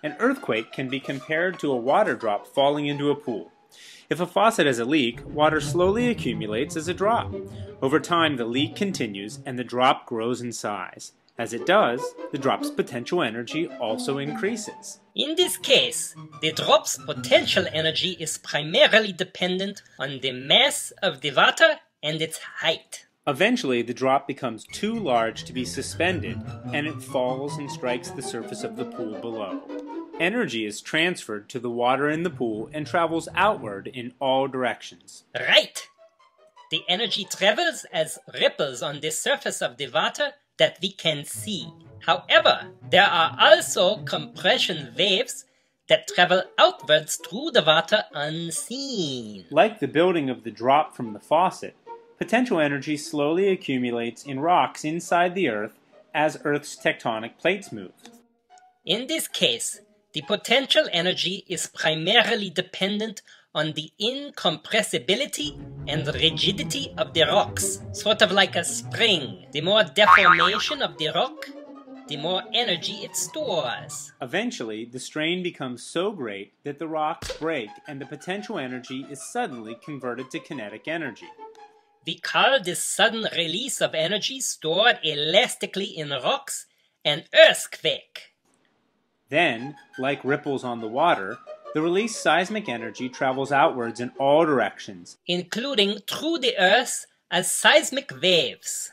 An earthquake can be compared to a water drop falling into a pool. If a faucet has a leak, water slowly accumulates as a drop. Over time, the leak continues and the drop grows in size. As it does, the drop's potential energy also increases. In this case, the drop's potential energy is primarily dependent on the mass of the water and its height. Eventually, the drop becomes too large to be suspended, and it falls and strikes the surface of the pool below. Energy is transferred to the water in the pool and travels outward in all directions. Right! The energy travels as ripples on the surface of the water that we can see. However, there are also compression waves that travel outwards through the water unseen. Like the building of the drop from the faucet, potential energy slowly accumulates in rocks inside the Earth as Earth's tectonic plates move. In this case, the potential energy is primarily dependent on the incompressibility and rigidity of the rocks, sort of like a spring. The more deformation of the rock, the more energy it stores. Eventually, the strain becomes so great that the rocks break and the potential energy is suddenly converted to kinetic energy. We call this sudden release of energy stored elastically in rocks an earthquake. Then, like ripples on the water, the released seismic energy travels outwards in all directions, including through the earth as seismic waves.